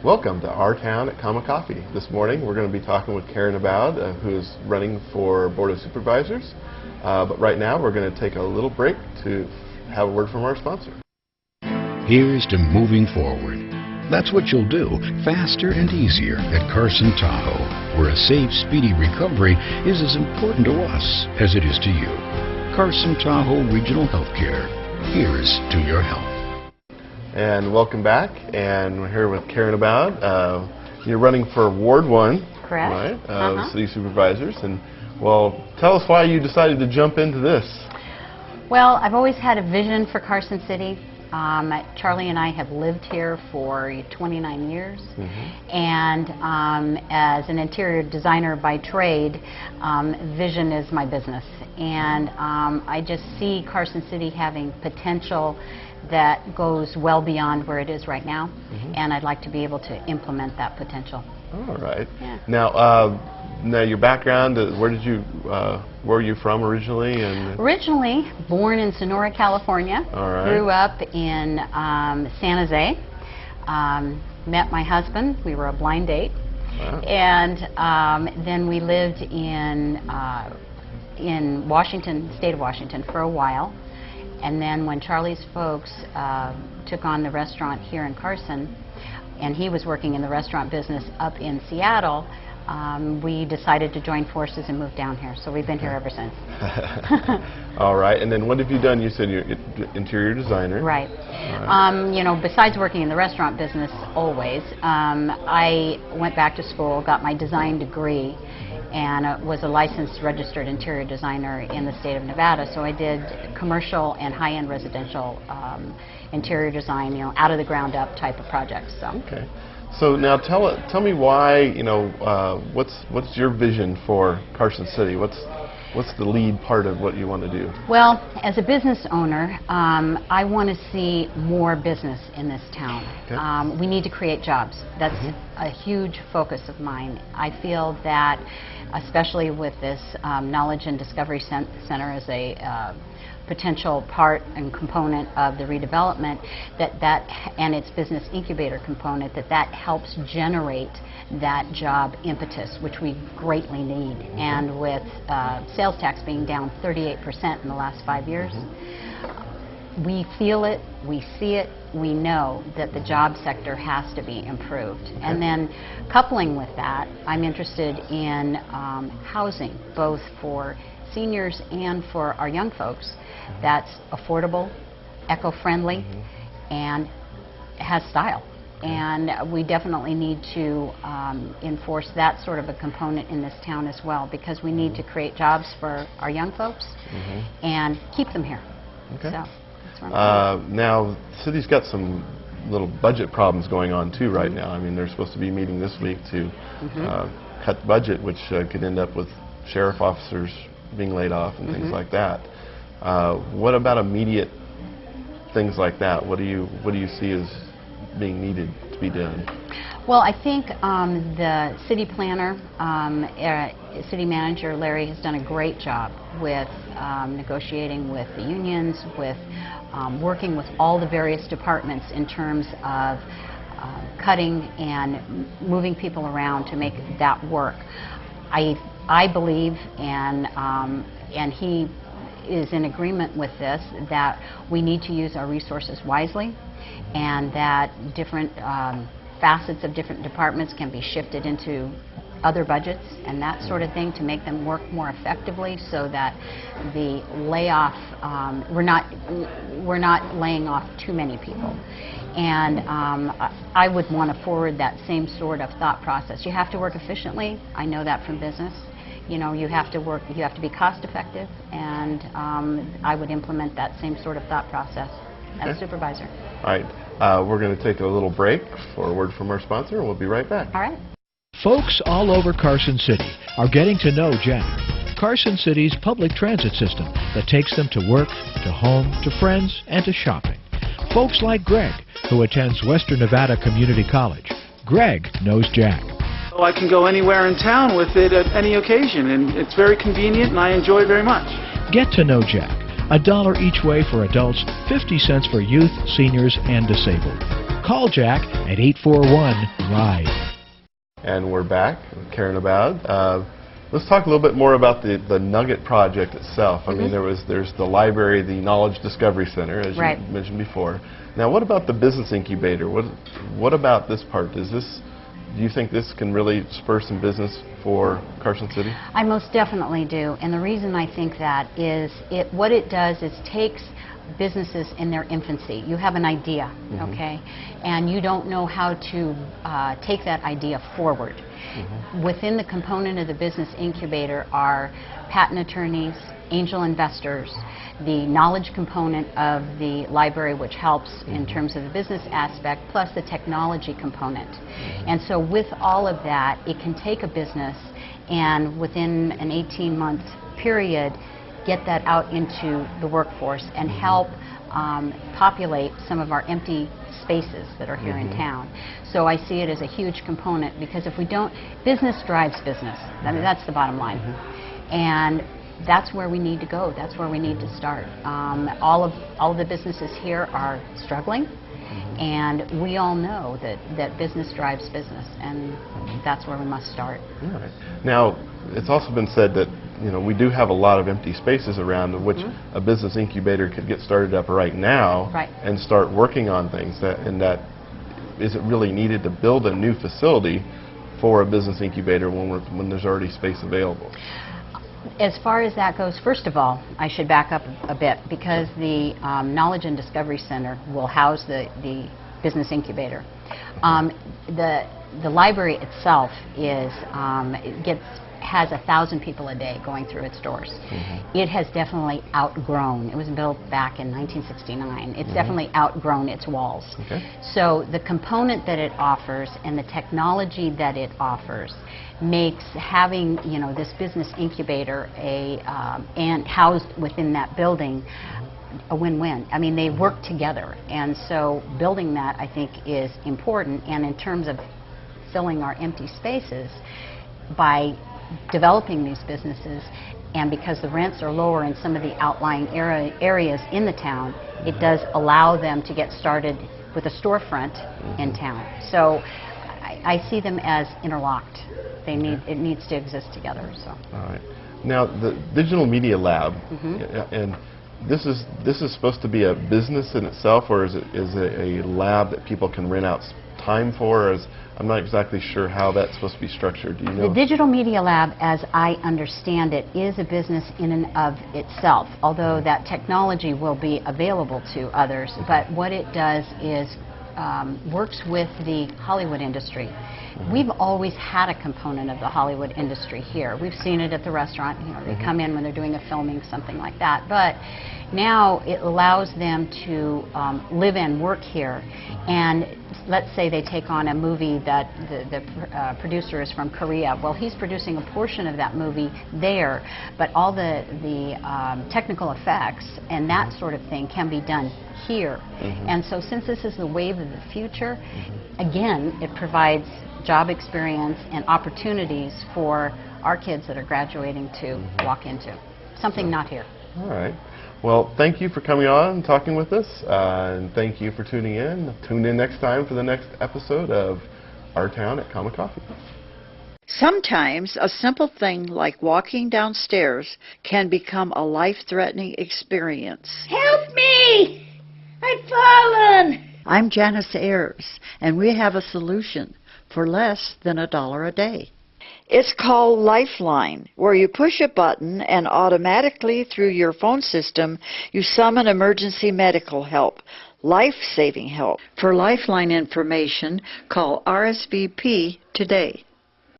Welcome to Our Town at Comma Coffee. This morning we're going to be talking with Karen Abowd, who is running for Board of Supervisors. But right now we're going to take a little break to have a word from our sponsor. Here's to moving forward. That's what you'll do, faster and easier at Carson Tahoe, where a safe, speedy recovery is as important to us as it is to you. Carson Tahoe Regional Healthcare. Here's to your health. And welcome back, and we're here with Karen Abowd. You're running for Ward 1, correct? Right, City Supervisors. And well, tell us why you decided to jump into this. Well, I've always had a vision for Carson City. Charlie and I have lived here for 29 years, and as an interior designer by trade, vision is my business, and I just see Carson City having potential that goes well beyond where it is right now, and I'd like to be able to implement that potential. All right. Yeah. Now your background, where are you from originally? And originally born in Sonora, California. All right. Grew up in San Jose. Met my husband. We were a blind date. Wow. And then we lived in Washington, state of Washington, for a while. And then when Charlie's folks took on the restaurant here in Carson, and he was working in the restaurant business up in Seattle, we decided to join forces and move down here. So we've been here ever since. All right. And then what have you done? You said you're interior designer. Right. Right. You know, besides working in the restaurant business always, I went back to school, got my design degree, and was a licensed registered interior designer in the state of Nevada. So I did commercial and high-end residential interior design, you know, out of the ground up type of projects. So. Okay. So now tell me why, you know, what's your vision for Carson City? What's the lead part of what you want to do? Well, as a business owner, I want to see more business in this town. Okay. We need to create jobs. That's a huge focus of mine. I feel that, especially with this Knowledge and Discovery Center as a potential part and component of the redevelopment, and its business incubator component, that helps generate that job impetus, which we greatly need. And with sales tax being down 38% in the last 5 years, we feel it, we see it, we know that the job sector has to be improved. Okay. And then coupling with that, I'm interested in housing, both for seniors and for our young folks, that's affordable, eco-friendly, and has style. And we definitely need to enforce that sort of a component in this town as well, because we need to create jobs for our young folks and keep them here. Okay. So, that's where I'm now, the city's got some little budget problems going on too right now. I mean, they're supposed to be meeting this week to cut the budget, which could end up with sheriff officers being laid off and things like that. What about immediate things like that? What do you see as being needed to be done? Well, I think the city planner, city manager Larry, has done a great job with negotiating with the unions, with working with all the various departments in terms of cutting and moving people around to make that work. I believe, and he is in agreement with this, that we need to use our resources wisely, and that different facets of different departments can be shifted into other budgets and that sort of thing to make them work more effectively, so that the layoff, we're not laying off too many people. And I would want to forward that same sort of thought process. You have to work efficiently. I know that from business. You know, you have to be cost effective, and I would implement that same sort of thought process as a supervisor. All right, we're going to take a little break for a word from our sponsor, and we'll be right back. All right. Folks all over Carson City are getting to know Jack, Carson City's public transit system that takes them to work, to home, to friends, and to shopping. Folks like Greg, who attends Western Nevada Community College. Greg knows Jack. I can go anywhere in town with it at any occasion, and it's very convenient, and I enjoy it very much. Get to know Jack. $1 each way for adults, 50 cents for youth, seniors, and disabled. Call Jack at 841-RIDE. And we're back, Karen Abowd. Let's talk a little bit more about the Nugget project itself. I mean, there's the library, the Knowledge Discovery Center, as you mentioned before. Now, what about the business incubator? What about this part? Do you think this can really spur some business for Carson City? I most definitely do, and the reason I think that is what it does is takes businesses in their infancy. You have an idea, okay, and you don't know how to take that idea forward. Within the component of the business incubator are patent attorneys, angel investors, the knowledge component of the library, which helps in terms of the business aspect, plus the technology component. And so with all of that, it can take a business and within an 18-month period get that out into the workforce and help populate some of our empty spaces that are here in town. So I see it as a huge component because if we don't, business drives business. I mean, that's the bottom line. And that's where we need to go. That's where we need to start. All of the businesses here are struggling, and we all know that business drives business, and that's where we must start. All right. Now, it's also been said that we do have a lot of empty spaces around which a business incubator could get started up right now and start working on things. Is it really needed to build a new facility for a business incubator when there's already space available? As far as that goes, first of all, I should back up a bit because the Knowledge and Discovery Center will house the business incubator. The library itself has 1,000 people a day going through its doors. It has definitely outgrown. It was built back in 1969. It's definitely outgrown its walls. So the component that it offers and the technology that it offers makes having this business incubator and housed within that building a win-win. I mean, they work together, and so building that I think is important. And in terms of filling our empty spaces, by developing these businesses, and because the rents are lower in some of the outlying areas in the town, it does allow them to get started with a storefront in town. So I see them as interlocked. It needs to exist together. So. All right. Now the Digital Media Lab, and this is supposed to be a business in itself, or is it a lab that people can rent out time for? I'm not exactly sure how that's supposed to be structured. Do you know? The Digital Media Lab, as I understand it, is a business in and of itself, although that technology will be available to others. But what it does is works with the Hollywood industry. We've always had a component of the Hollywood industry here. We've seen it at the restaurant. They come in when they're doing a filming, something like that. But now it allows them to live and work here. And let's say they take on a movie that the producer is from Korea. Well, he's producing a portion of that movie there, but all the technical effects and that sort of thing can be done here. And so since this is the wave of the future, again, it provides job experience and opportunities for our kids that are graduating to walk into. Something not here. All right. Well, thank you for coming on and talking with us, and thank you for tuning in. Tune in next time for the next episode of Our Town at Common Coffee. Sometimes a simple thing like walking downstairs can become a life-threatening experience. Help me! I've fallen! I'm Janice Ayers, and we have a solution for less than $1 a day. It's called Lifeline, where you push a button and automatically through your phone system you summon emergency medical help, life-saving help. For Lifeline information, call RSVP today.